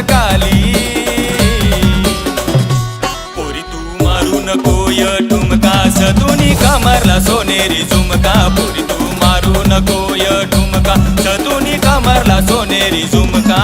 काली। पोरी तू मारू नकोय ठुमका सदुनी कमरला सोनेरी झुमका। पोरी तू मारू नकोय ठुमका सदुनी कमरला सोनेरी झुमका।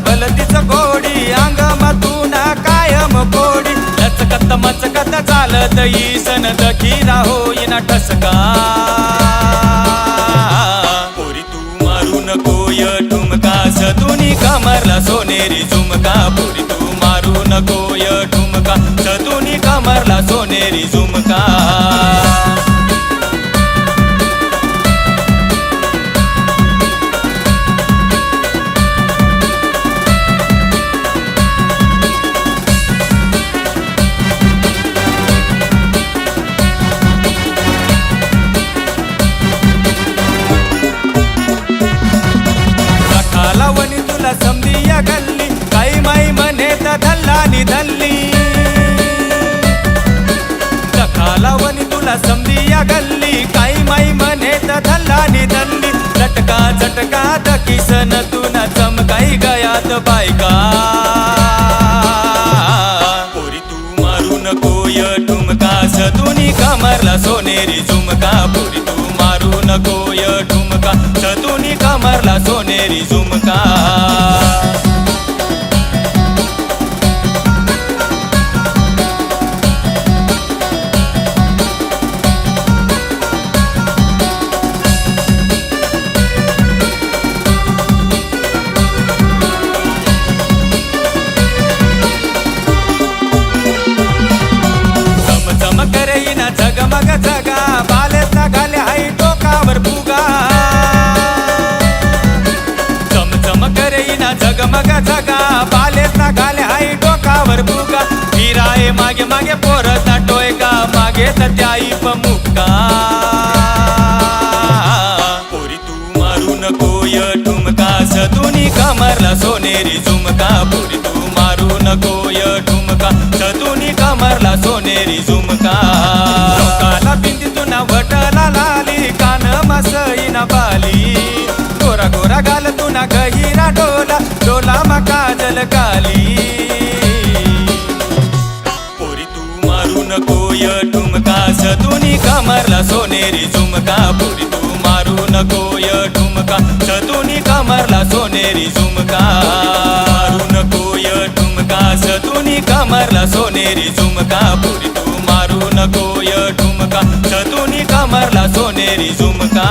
भलतीच गोडी अंग मातूना कायम गोडी। लचकत मचकत चालत ईसन दखीरा होईना ठसका। पोरी तू मारू नकोय ठुमका सदुनी कमरला सोनेरी झुमका। पोरी तू मारू नकोय ठुमका सदुनी कमरला सोनेरी झुमका। समधिया गल्ली काही माई म्हणे तर धल्लानी धल्ली। सखालावणी तुला समधिया गल्ली काही माई म्हणे तर धल्लानी धल्ली। झटका झटका दकिसन तुना चमकाई गयात बायका। पोरी तू मारू नकोय ठुमका सदुनी कमरला सोनेरी झुमका। पोरी तू मारू नकोय ठुमका सदुनी कमरला सोनेरी झुमका। जगमग जगा बालेचा घाले हाई डोकावर फुगा। चमचम करेना जगमग जगा बालेचा घाले हाई डोकावर फुगा। हिराये मागे मागे पोरता टोयका मागे त्याई पमुका। पोरी तू मारू नकोय ठुमका सदुनी कमरला सोनेरी झुमका। पोरी तू मारू नकोय ठुमका सदुनी कमरला सोनेरी झुमका। वटला लाली कान मसईना बाली। गोरा गोरा गाल तुना गहिरा डोला डोला मका जल काली। पोरी तू मारू नकोय ठुमका सदुनी कमरला सोनेरी झुमका। पोरी तू मारू नकोय ठुमका सदुनी कमरला सोनेरी झुमका। मारू नकोय ठुमका सदुनी कमरला सोनेरी झुमका। पोरी तू मारू नकोय ठुमका सदुनी कमरला सोनेरी झुमका।